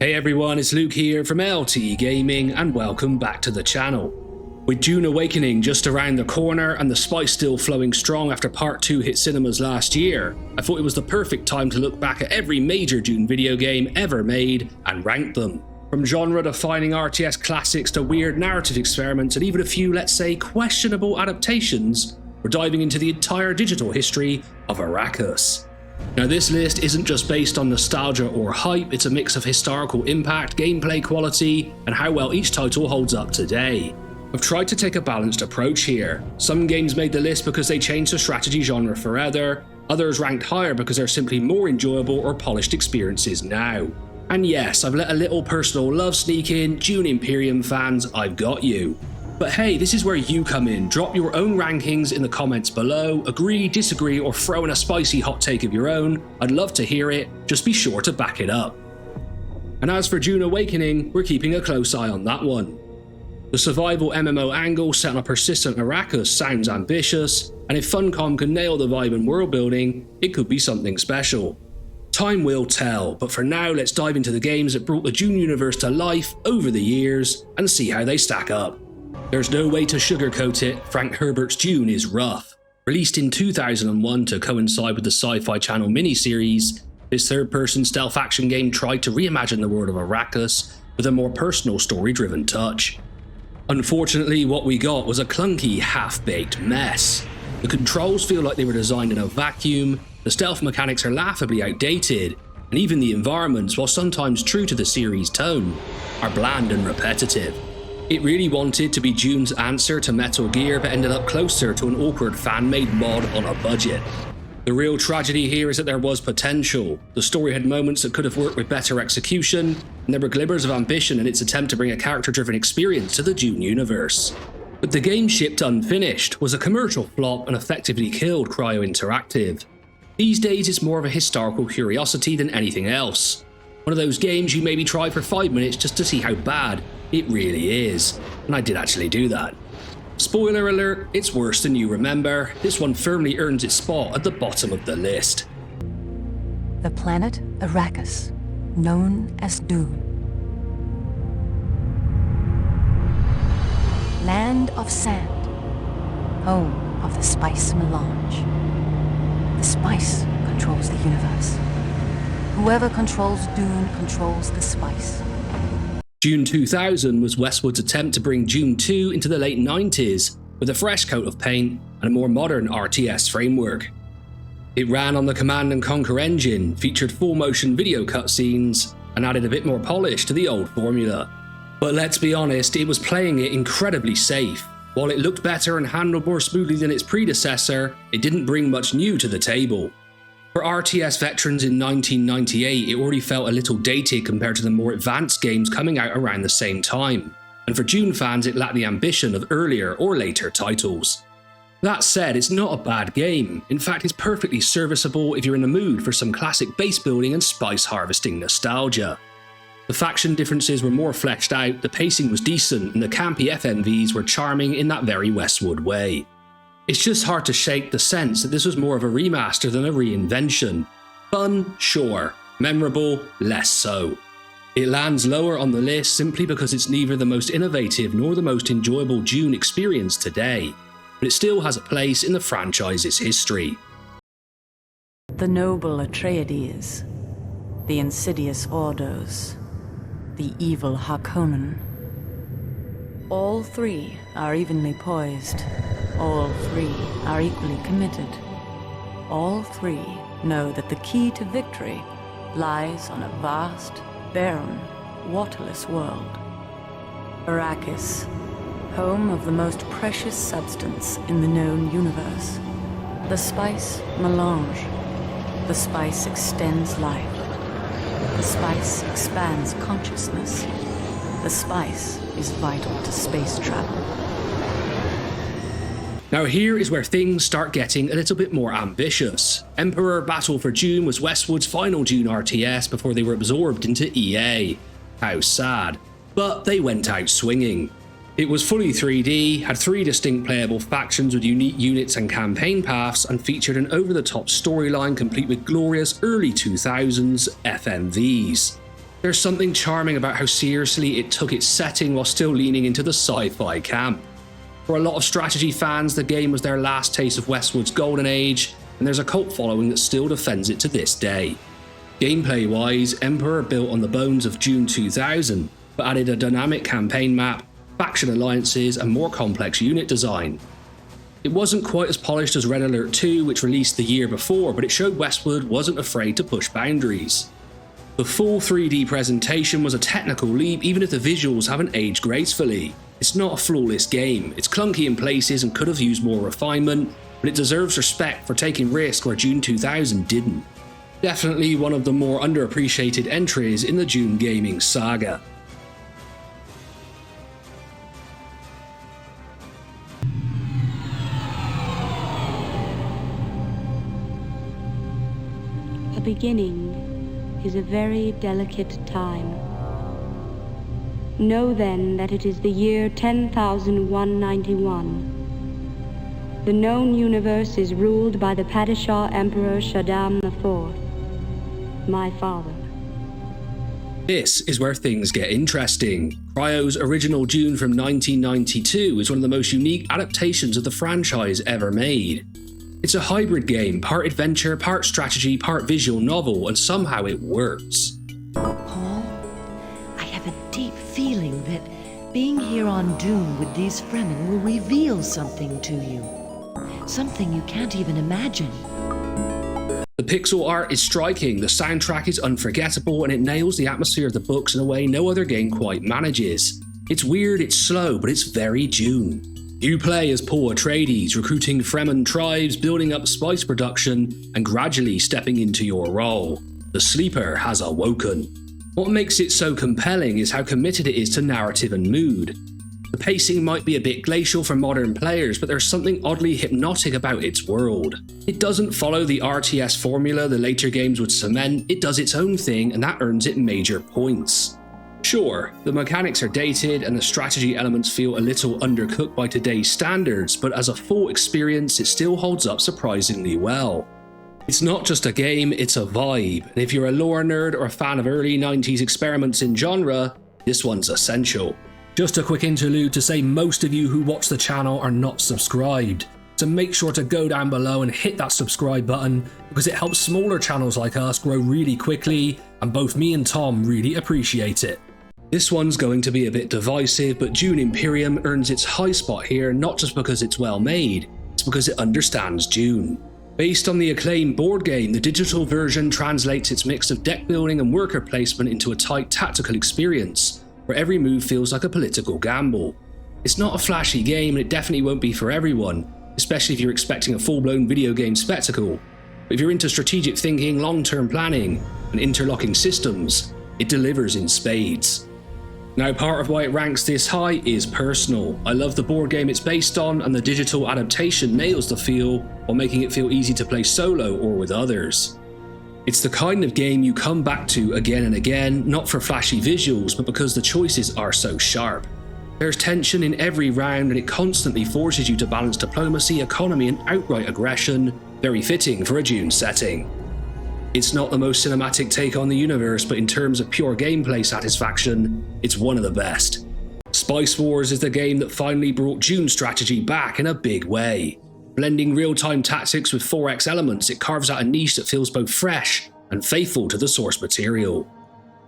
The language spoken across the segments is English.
Hey everyone, it's Luke here from LTE Gaming and welcome back to the channel. With Dune Awakening just around the corner and the spice still flowing strong after part 2 hit cinemas last year, I thought it was the perfect time to look back at every major Dune video game ever made and rank them. From genre-defining RTS classics to weird narrative experiments and even a few, let's say, questionable adaptations, we're diving into the entire digital history of Arrakis. Now this list isn't just based on nostalgia or hype, it's a mix of historical impact, gameplay quality, and how well each title holds up today. I've tried to take a balanced approach here. Some games made the list because they changed the strategy genre forever, others ranked higher because they're simply more enjoyable or polished experiences now. And yes, I've let a little personal love sneak in. Dune Imperium fans, I've got you. But hey, this is where you come in. Drop your own rankings in the comments below. Agree, disagree, or throw in a spicy hot take of your own. I'd love to hear it. Just be sure to back it up. And as for Dune Awakening, we're keeping a close eye on that one. The survival MMO angle set on a persistent Arrakis sounds ambitious, and if Funcom can nail the vibe and world building, it could be something special. Time will tell, but for now let's dive into the games that brought the Dune universe to life over the years and see how they stack up. There's no way to sugarcoat it, Frank Herbert's Dune is rough. Released in 2001 to coincide with the Sci-Fi Channel miniseries, this third-person stealth action game tried to reimagine the world of Arrakis with a more personal story-driven touch. Unfortunately, what we got was a clunky, half-baked mess. The controls feel like they were designed in a vacuum, the stealth mechanics are laughably outdated, and even the environments, while sometimes true to the series' tone, are bland and repetitive. It really wanted to be Dune's answer to Metal Gear, but ended up closer to an awkward fan-made mod on a budget. The real tragedy here is that there was potential. The story had moments that could have worked with better execution, and there were glimmers of ambition in its attempt to bring a character-driven experience to the Dune universe. But the game shipped unfinished, was a commercial flop, and effectively killed Cryo Interactive. These days it's more of a historical curiosity than anything else. One of those games you maybe try for 5 minutes just to see how bad it really is, and I did actually do that. Spoiler alert, it's worse than you remember. This one firmly earns its spot at the bottom of the list. The planet Arrakis, known as Dune. Land of sand, home of the spice melange. The spice controls the universe. Whoever controls Dune controls the spice. Dune 2000 was Westwood's attempt to bring Dune 2 into the late 90s with a fresh coat of paint and a more modern RTS framework. It ran on the Command & Conquer engine, featured full-motion video cutscenes, and added a bit more polish to the old formula. But let's be honest, it was playing it incredibly safe. While it looked better and handled more smoothly than its predecessor, it didn't bring much new to the table. For RTS veterans in 1998, it already felt a little dated compared to the more advanced games coming out around the same time, and for Dune fans it lacked the ambition of earlier or later titles. That said, it's not a bad game. In fact, it's perfectly serviceable if you're in the mood for some classic base building and spice harvesting nostalgia. The faction differences were more fleshed out, the pacing was decent, and the campy FMVs were charming in that very Westwood way. It's just hard to shake the sense that this was more of a remaster than a reinvention. Fun, sure. Memorable, less so. It lands lower on the list simply because it's neither the most innovative nor the most enjoyable Dune experience today, but it still has a place in the franchise's history. The noble Atreides, the insidious Ordos, the evil Harkonnen. All three are evenly poised. All three are equally committed. All three know that the key to victory lies on a vast, barren, waterless world. Arrakis, home of the most precious substance in the known universe. The spice melange. The spice extends life. The spice expands consciousness. The spice is vital to space travel. Now here is where things start getting a little bit more ambitious. Emperor Battle for Dune was Westwood's final Dune RTS before they were absorbed into EA. How sad. But they went out swinging. It was fully 3D, had 3 distinct playable factions with unique units and campaign paths, and featured an over-the-top storyline complete with glorious early 2000s FMVs. There's something charming about how seriously it took its setting while still leaning into the sci-fi camp. For a lot of strategy fans, the game was their last taste of Westwood's golden age, and there's a cult following that still defends it to this day. Gameplay-wise, Emperor built on the bones of Dune 2000, but added a dynamic campaign map, faction alliances, and more complex unit design. It wasn't quite as polished as Red Alert 2, which released the year before, but it showed Westwood wasn't afraid to push boundaries. The full 3D presentation was a technical leap, even if the visuals haven't aged gracefully. It's not a flawless game, it's clunky in places and could have used more refinement, but it deserves respect for taking risks where Dune 2000 didn't. Definitely one of the more underappreciated entries in the Dune gaming saga. A beginning is a very delicate time. Know then that it is the year 10,191. The known universe is ruled by the Padishah Emperor Shaddam IV, my father. This is where things get interesting. Cryo's original Dune from 1992 is one of the most unique adaptations of the franchise ever made. It's a hybrid game, part adventure, part strategy, part visual novel, and somehow it works. Paul, I have a deep feeling that being here on Dune with these Fremen will reveal something to you. Something you can't even imagine. The pixel art is striking, the soundtrack is unforgettable, and it nails the atmosphere of the books in a way no other game quite manages. It's weird, it's slow, but it's very Dune. You play as Paul Atreides, recruiting Fremen tribes, building up spice production, and gradually stepping into your role. The sleeper has awoken. What makes it so compelling is how committed it is to narrative and mood. The pacing might be a bit glacial for modern players, but there's something oddly hypnotic about its world. It doesn't follow the RTS formula the later games would cement, it does its own thing, and that earns it major points. Sure, the mechanics are dated and the strategy elements feel a little undercooked by today's standards, but as a full experience it still holds up surprisingly well. It's not just a game, it's a vibe, and if you're a lore nerd or a fan of early 90s experiments in genre, this one's essential. Just a quick interlude to say most of you who watch the channel are not subscribed, so make sure to go down below and hit that subscribe button because it helps smaller channels like us grow really quickly, and both me and Tom really appreciate it. This one's going to be a bit divisive, but Dune Imperium earns its high spot here not just because it's well made, it's because it understands Dune. Based on the acclaimed board game, the digital version translates its mix of deck building and worker placement into a tight tactical experience, where every move feels like a political gamble. It's not a flashy game and it definitely won't be for everyone, especially if you're expecting a full-blown video game spectacle. But if you're into strategic thinking, long-term planning, and interlocking systems, it delivers in spades. Now, part of why it ranks this high is personal. I love the board game it's based on, and the digital adaptation nails the feel while making it feel easy to play solo or with others. It's the kind of game you come back to again and again, not for flashy visuals, but because the choices are so sharp. There's tension in every round, and it constantly forces you to balance diplomacy, economy, and outright aggression, very fitting for a Dune setting. It's not the most cinematic take on the universe, but in terms of pure gameplay satisfaction, it's one of the best. Spice Wars is the game that finally brought Dune strategy back in a big way. Blending real-time tactics with 4X elements, it carves out a niche that feels both fresh and faithful to the source material.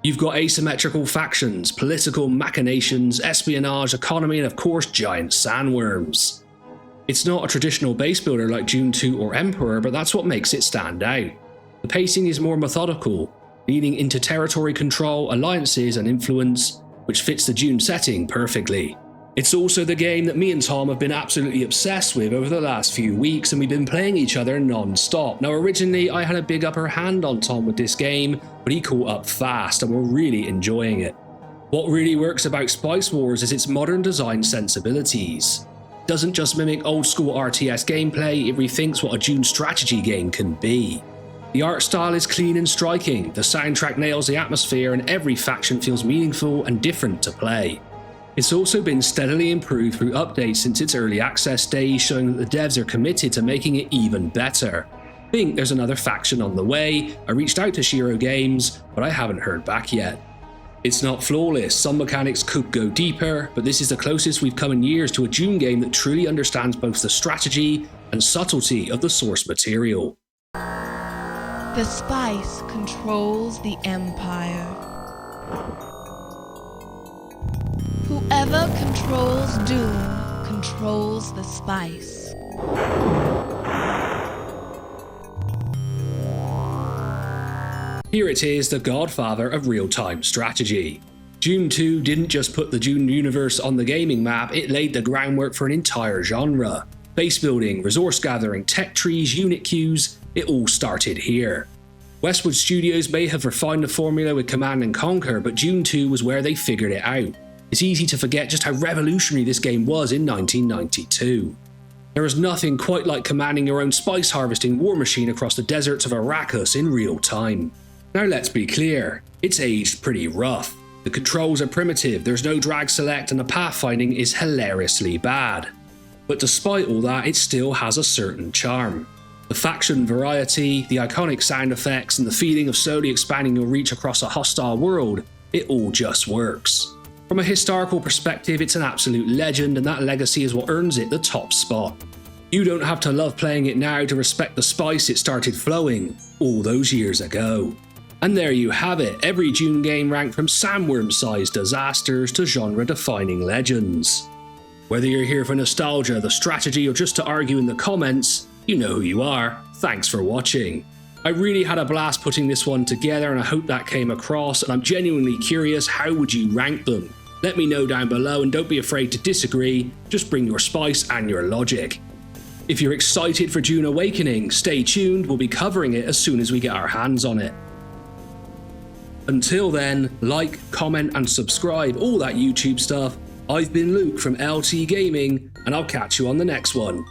You've got asymmetrical factions, political machinations, espionage, economy, and of course giant sandworms. It's not a traditional base builder like Dune 2 or Emperor, but that's what makes it stand out. The pacing is more methodical, leaning into territory control, alliances, and influence, which fits the Dune setting perfectly. It's also the game that me and Tom have been absolutely obsessed with over the last few weeks, and we've been playing each other non-stop. Now, originally I had a big upper hand on Tom with this game, but he caught up fast and we're really enjoying it. What really works about Spice Wars is its modern design sensibilities. It doesn't just mimic old school RTS gameplay, it rethinks what a Dune strategy game can be. The art style is clean and striking, the soundtrack nails the atmosphere, and every faction feels meaningful and different to play. It's also been steadily improved through updates since its early access days, showing that the devs are committed to making it even better. I think there's another faction on the way. I reached out to Shiro Games, but I haven't heard back yet. It's not flawless, some mechanics could go deeper, but this is the closest we've come in years to a Dune game that truly understands both the strategy and subtlety of the source material. The spice controls the Empire. Whoever controls Dune controls the spice. Here it is, the godfather of real-time strategy. Dune 2 didn't just put the Dune universe on the gaming map, it laid the groundwork for an entire genre. Base building, resource gathering, tech trees, unit queues, it all started here. Westwood Studios may have refined the formula with Command & Conquer, but Dune 2 was where they figured it out. It's easy to forget just how revolutionary this game was in 1992. There is nothing quite like commanding your own spice harvesting war machine across the deserts of Arrakis in real time. Now let's be clear, it's aged pretty rough. The controls are primitive, there's no drag select, and the pathfinding is hilariously bad. But despite all that, it still has a certain charm. The faction variety, the iconic sound effects, and the feeling of slowly expanding your reach across a hostile world, it all just works. From a historical perspective, it's an absolute legend, and that legacy is what earns it the top spot. You don't have to love playing it now to respect the spice it started flowing all those years ago. And there you have it, every Dune game ranked from sandworm-sized disasters to genre-defining legends. Whether you're here for nostalgia, the strategy, or just to argue in the comments, you know who you are. Thanks for watching. I really had a blast putting this one together and I hope that came across, and I'm genuinely curious, how would you rank them? Let me know down below, and don't be afraid to disagree, just bring your spice and your logic. If you're excited for Dune Awakening, stay tuned, we'll be covering it as soon as we get our hands on it. Until then, like, comment and subscribe, all that YouTube stuff. I've been Luke from LT Gaming, and I'll catch you on the next one.